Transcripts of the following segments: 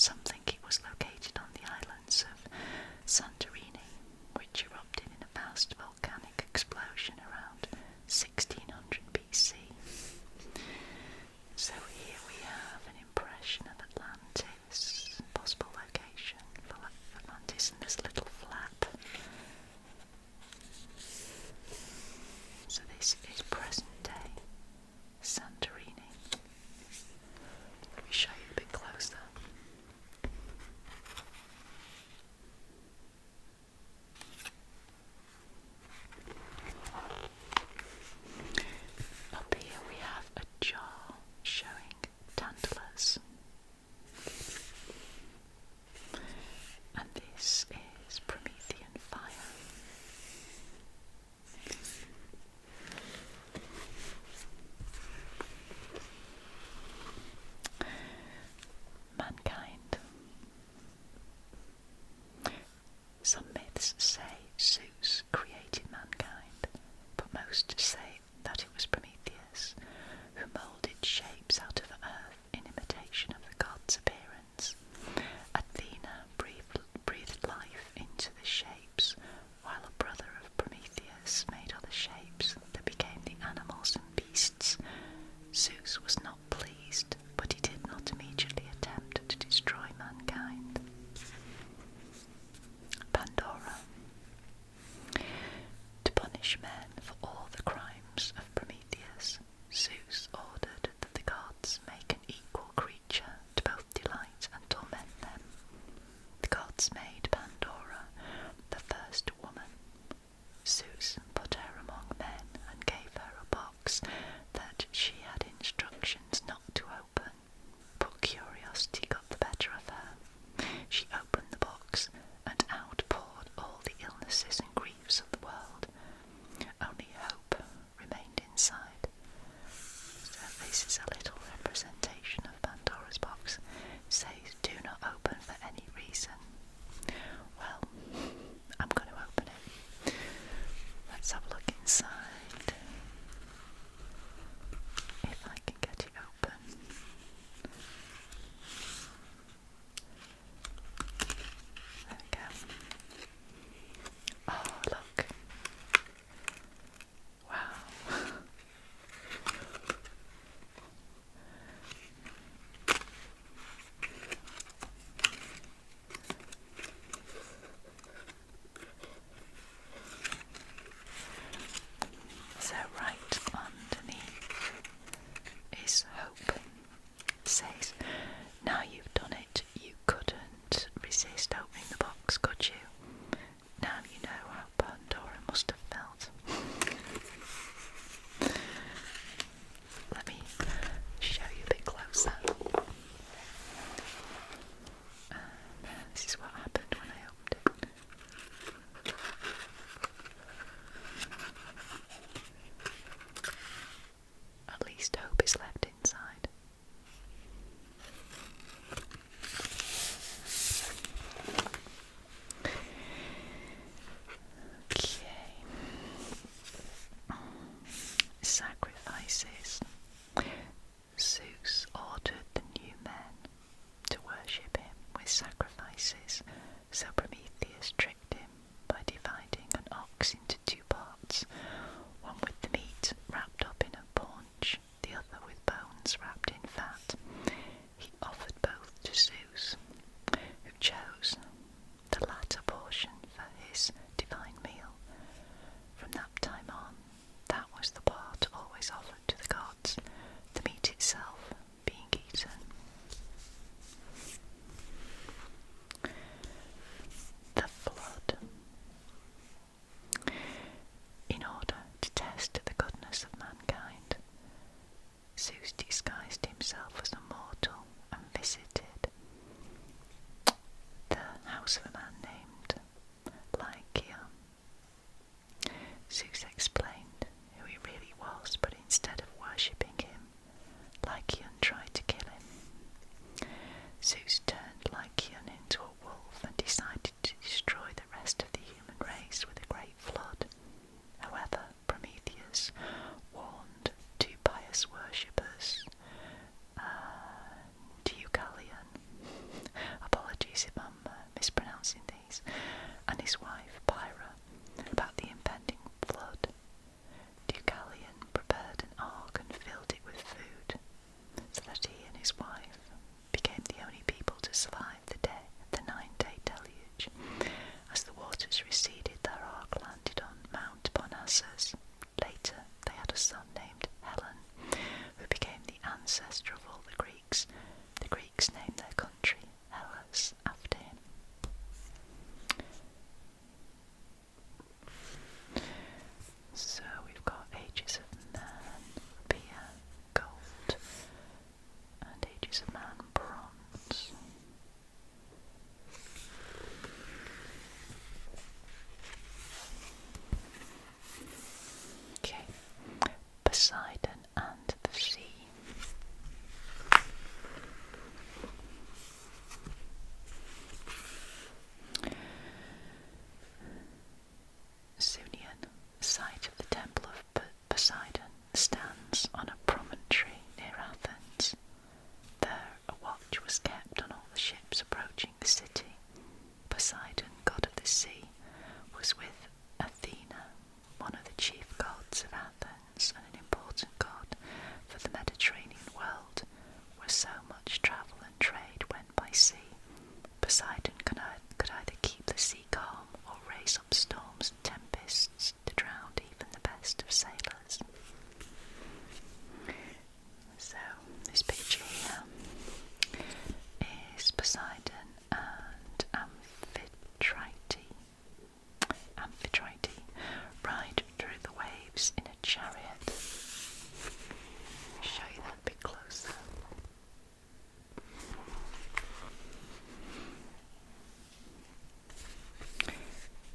Some think it was located on the islands of Santorini, which erupted in a vast volcanic explosion around 1600 BC. So here we have an impression of Atlantis, possible location for Atlantis in this little flap. So this is present day Santorini. Let me show you a bit closer. Up here we have a jar showing tantalus, and this is Promethean fire. Mankind. Some myths say Zeus created mankind, but most say that it was Prometheus who moulded shapes out of earth in imitation of the god's appearance. Athena breathed life into the shapes, while a brother of Prometheus made other shapes that became the animals and beasts. Zeus was not pleased, but he did not immediately attempt to destroy mankind. Pandora. To punish men for all the crimes of Prometheus, Zeus ordered that the gods make an equal creature to both delight and torment them. The gods made Pandora, the first woman. Zeus put her among men and gave her a box that she had instructions not to open, but curiosity got the better of her. She opened the box and out poured all the illnesses and griefs of the world. Only hope remained inside. So this is a little representation of Pandora's box. It says, do not open for any reason. Well, I'm going to open it. Let's have a look inside. If I can get it open. There we go. Oh, look. Wow. So right underneath is hope. It says, now you've done it, you couldn't resist opening the box, could you? Now you know how Pandora must have felt. Let me show you a bit closer. This is what happened when I opened it. At least hope is left inside. Okay. Sacrifices. Zeus ordered the new men to worship him with sacrifices, so Prometheus tricked him by dividing an ox into two parts, one with the meat wrapped up in a paunch, the other with bones wrapped in fat. He offered both to Zeus, who chose the latter portion for his divine meal. From that time on, that was the part always offered to the gods, the meat itself being eaten. The flood. In order to test the goodness of mankind, Zeus disguised himself as a mortal and visited the house of a man named Lycia. Zeus explained who he really was, but instead of worshipping him, Lycian tried to kill him. Zeus turned Lycian into a wolf and decided to destroy the rest of the human race with a great flood. However, Prometheus warned two pious worshippers, Deucalion survive the 9-day deluge. As the waters receded, their ark landed on Mount Parnassus. Later, they had a son named Helen, who became the ancestor of all the Greeks. The Greeks named their country Hellas after him. So we've got Ages of Man, beer, gold, and Ages of Man, bronze. Okay, Poseidon and the sea. Sunion, the site of the temple of Poseidon, stands on a promontory near Athens. There a watch was kept on all the ships approaching the city. Poseidon, god of the sea, was with Athena, one of the chief gods of Athens and an important god for the Mediterranean world, where so much travel and trade went by sea. Poseidon could either keep the sea calm or raise up storms and tempests to drown even the best of sailors. So, this picture here is Poseidon and Amphitrite ride through the waves in a chariot. Show you that a bit closer.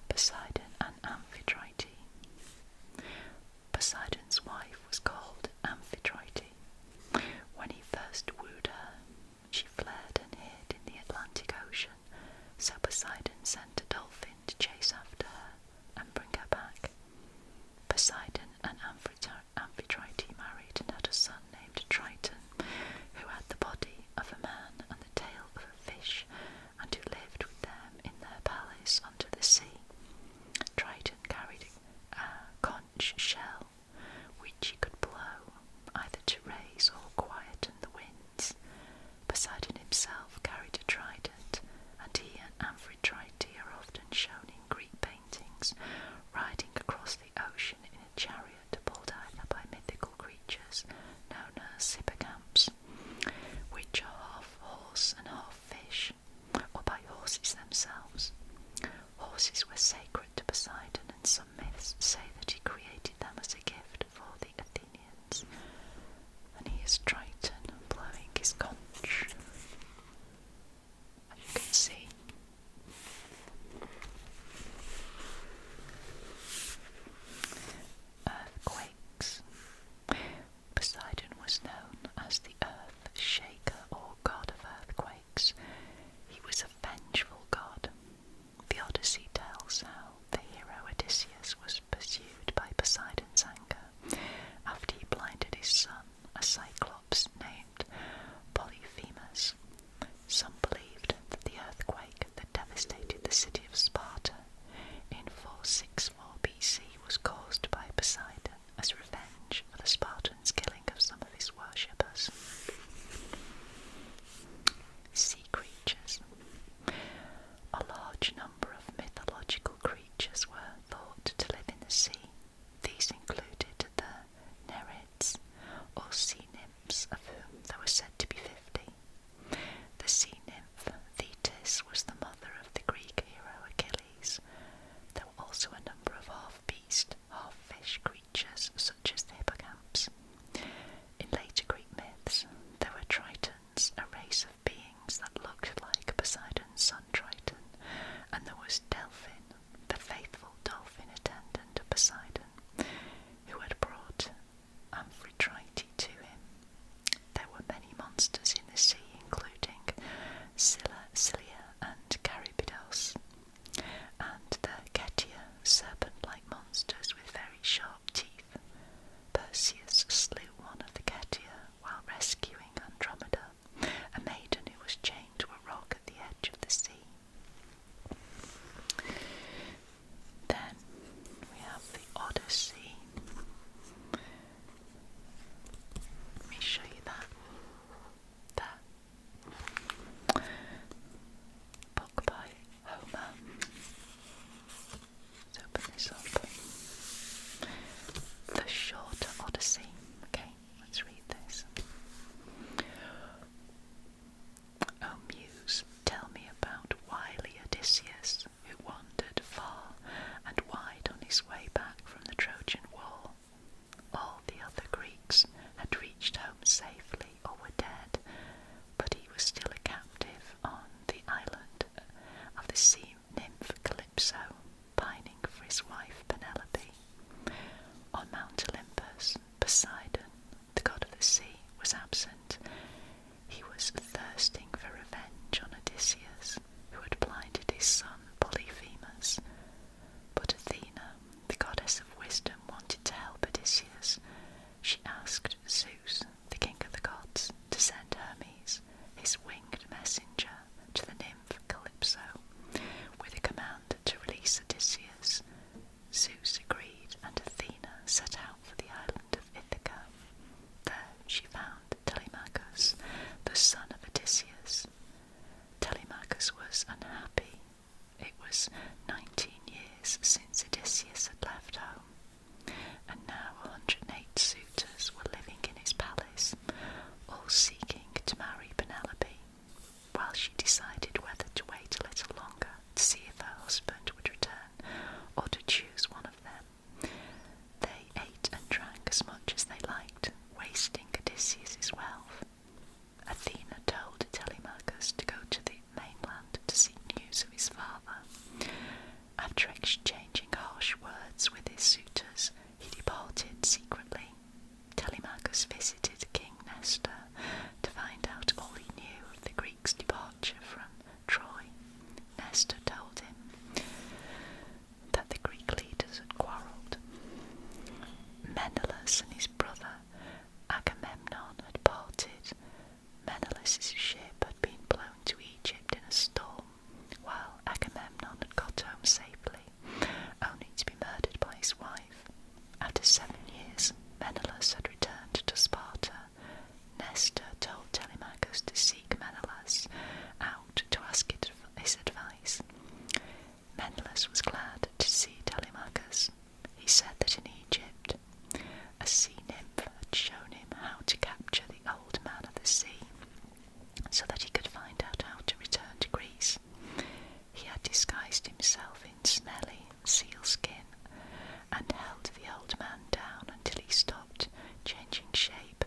Poseidon and Amphitrite. Poseidon's wife was called Amphitrite. When he first wooed her, she fled and hid in the Atlantic Ocean, so Poseidon sent a dolphin to chase after her and bring her back. Poseidon and Amphitrite married and had a son named Triton, who had the body of a man and the tail of a fish, and who lived with them in their palace under the sea. Triton carried a conch shell, which he could blow, either to raise or quieten the winds. Poseidon himself carried a trident, and he and Amphitrite are often shown in Greek paintings, riding across the ocean in a chariot pulled either by mythical creatures known as hippocamps, which are half horse and half fish, or by horses themselves. Horses were sacred to Poseidon, and some myths say that he created them as a gift for the Athenians. And here's Triton blowing his conch, as you can see. Earthquakes. Poseidon was known as the Earth Shaker, or god of earthquakes. He was a vengeful god. The Odyssey tells how the hero Odysseus was pursued by Poseidon's anger after he blinded his son, a cyclops named Polyphemus. Some believed that the earthquake that devastated the city of Sparta in 464 BC was caused by Poseidon as revenge for the Spartans' killing of some of his worshippers. Sea creatures. A large number of mythological creatures were thought to live in the sea. These included the Nereids, or sea nymphs, of whom there were said to be 50. The sea nymph Thetis was the mother of the Greek hero Achilles. There were also a number of half-beast, half-fish creatures, such as the hippocamps. In later Greek myths, there were Tritons, a race of beings that looked like Poseidon's son Triton, and there was Delphin, the faithful dolphin attendant of Poseidon, who had brought Amphitrite to him. There were many monsters in the sea, including Scylla and Charybdis, and the Ketia, serpent-like monsters with very sharp teeth. Perseus slew one of the Ketia while rescuing Andromeda, a maiden who was chained to a rock at the edge of the sea. Then we have the Odyssey. Let me show you that. was 19 years since Odysseus had left home, and now 108 suitors were living in his palace, all seeking to marry Penelope, while she decided whether to wait a little longer to see if her husband would return, or to choose one of them. They ate and drank as much as they liked, wasting Odysseus' wealth. Athena told Telemachus to go to the mainland to seek news of his father. After exchanging harsh words with his suitors, he departed secretly. Telemachus visited King Nestor to find out all he knew of the Greeks' departure from Troy. Nestor told him that the Greek leaders had quarrelled. Menelaus and his brother Agamemnon had parted. Menelaus' ship had been blown to Egypt in a storm, while Agamemnon had got home safely, only to be murdered by his wife. After 7 years, Menelaus had returned to Sparta. Nestor told Telemachus to seek Menelaus out to ask his advice. Menelaus was glad to see Telemachus. He said that in Egypt, a sea nymph had shown him how to capture the old man of the sea, so that he could find out how to return to Greece. He had disguised himself in smelly sealskin and held the old man down until he stopped changing shape.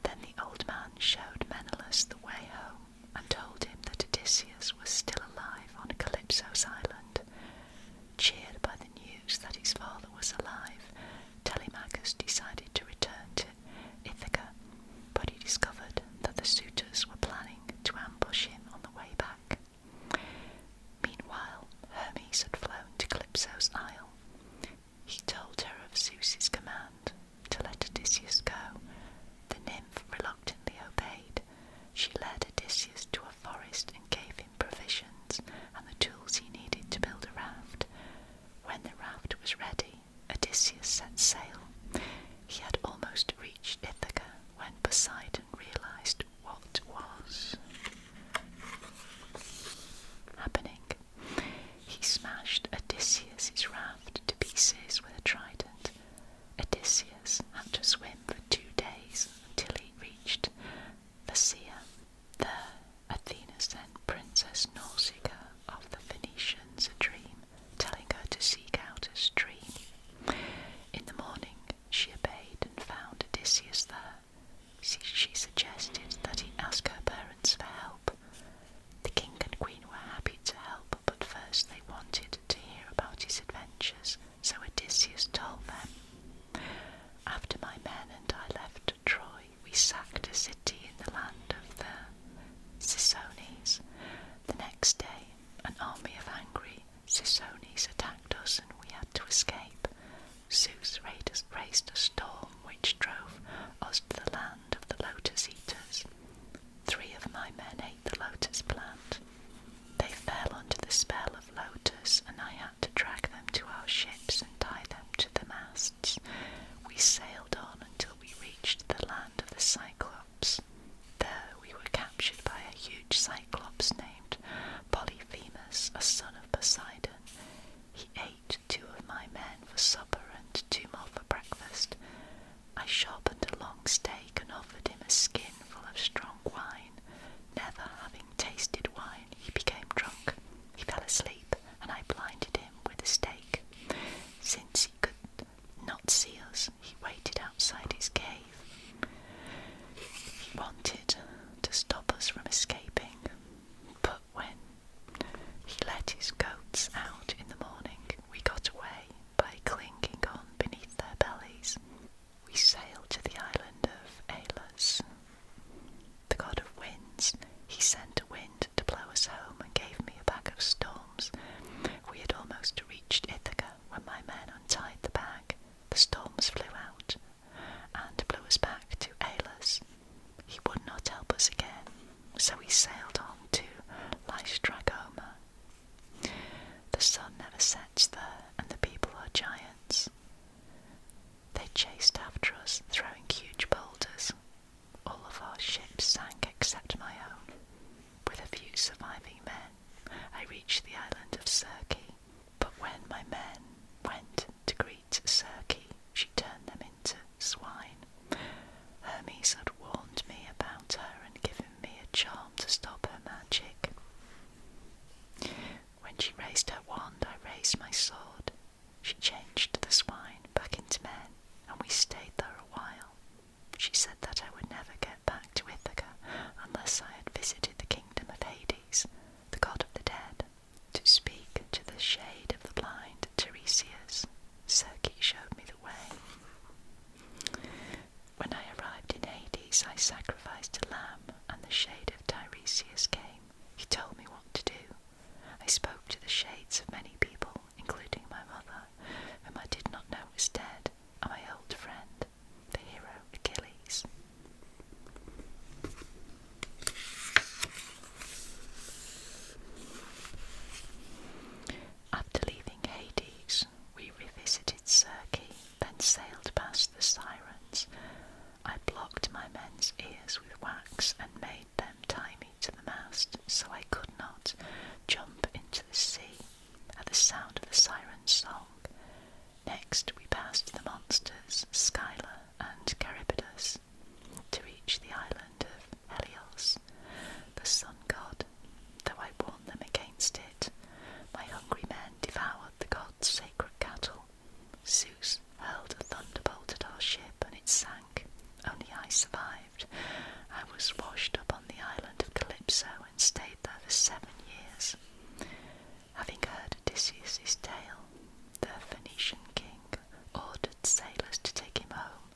Then the old man showed Menelaus the way home and told him that Odysseus was still alive on Calypso's island. Cheered by the news that his father was alive, Telemachus decided to return to Ithaca, but he discovered that the suitors were planning to ambush him on the way back. Meanwhile, Hermes had flown to Calypso's isle. He told her of Zeus's command to let Odysseus go. The nymph reluctantly obeyed. She led Odysseus to a forest and gave him provisions and the tools he needed to build a raft. When the raft was ready, Odysseus set sail. He had almost reached Ithaca when Poseidon realized what was happening. He smashed Odysseus' raft to pieces with a trident. Odysseus had to swim for 2 days until he reached Thessaea. There, Athena sent Princess Nausicaa of the Phoenicians a dream, telling her to seek out a stream. In the morning, she obeyed and found Odysseus there. She suggested that he ask her parents for help. The king and queen were happy to help, but first they wanted to hear about his adventures, so Odysseus told them. After my men and I left Troy, we sacked a city in the land of the Sisones. The next day, an army of angry Sisones attacked us and we had to escape. Zeus raised a storm which drove us to the land of the lotus eaters. 3 of my men ate the lotus plant. They fell under the spell of lotus and I had to drag them to our ships and tie them to the masts. We sailed on until we reached the land of the Cyclops. There we were captured by a huge Cyclops named Polyphemus, a son of Poseidon. He ate 2 of my men for supper and 2 more for breakfast. I sharpened a long steak and offered him a skin full of strong wine. Never having tasted wine, he became drunk. He fell asleep, and I blinded him with a steak. Since he could not see us, he waited outside his cave. He wanted to stop us from escaping, but when he let his goats out in the morning, we got away by clinging on beneath their bellies. We sailed to the island of Aeolus, the god of winds. He sent a wind to blow us home and gave me a bag of storms. We had almost reached Ithaca when my men untied the bag. The storms flew out and blew us back to Aeolus. He would not help us again, so we sailed on to Lystragoma. The sun never sets there, and the people are giants. They chased after us, throwing huge boulders. All of our ships sank except my own. With a few surviving men, I reached the island of of Circe, but when my men went to greet Circe, she turned them into swine. Hermes had warned me about her and given me a charm to stop her magic. When she raised her wand, I raised my sword. She changed the swine back into men, and we stayed there a while. She said that I would never get back to Ithaca unless I had visited the kingdom of Hades, the god of the dead, to speak to the shade of the blind Tiresias. Circe showed me the way. When I arrived in Hades, I sacrificed a lamb, and the shade of Tiresias came. He told me what to do. I spoke to the shades of many people, including my mother, whom I did not know was dead, and my old friend, the hero Achilles. After leaving Hades, we revisited Circe, then sailed past the sirens. I blocked my men's ears with wax and made them tie me to the mast so I could not jump into the sea at the sound of the siren's song. Next we passed the monsters Scylla and Charybdis to reach the island of Helios, the sun god. Though I warned them against it, my hungry men devoured the god's sacred cattle. Zeus hurled a thunderbolt at our ship and it sank. Only I survived. I was washed up on the island of Calypso and stayed there for 7 years. Having heard Odysseus' tale, the Phoenician king ordered sailors to take him home.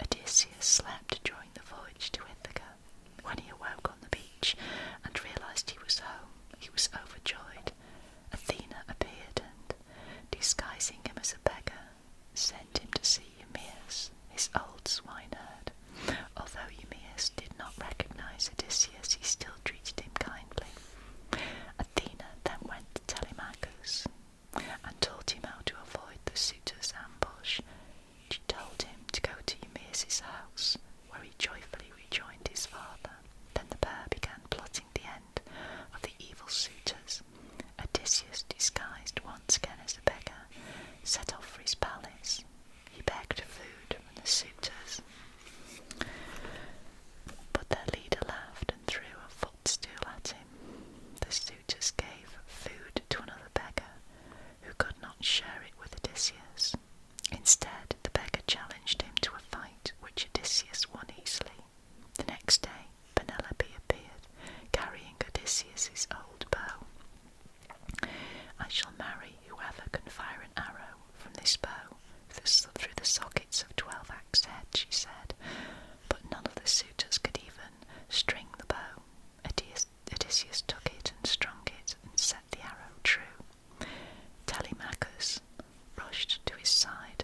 Odysseus slept during the voyage to Ithaca. When he awoke on the beach and realised he was home, he was overjoyed. Athena appeared and, disguising him as a beggar, sent him to see Eumaeus, his old swineherd. Although Eumaeus did not recognise Odysseus, he still treated him kindly. Athena then went to Telemachus and taught him how to avoid the suitor's ambush. She told him to go to Eumaeus' house, where he joyfully rejoined his father. Then the pair began plotting the end of the evil suitors. Odysseus, disguised once again as a beggar, set off for his palace. He begged food from the suitors, but their leader laughed and threw a footstool at him. The suitors gave food to another beggar, who could not share it with Odysseus. Instead, the beggar challenged him to a fight, which Odysseus won easily. The next day, Penelope appeared, carrying Odysseus' old bow. I shall marry whoever can fire an arrow from this bow through the sockets of 12 axe heads, she said, but none of the suitors could even string the bow. Odysseus took it and strung it and set the arrow true. Telemachus rushed to his side,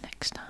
next time.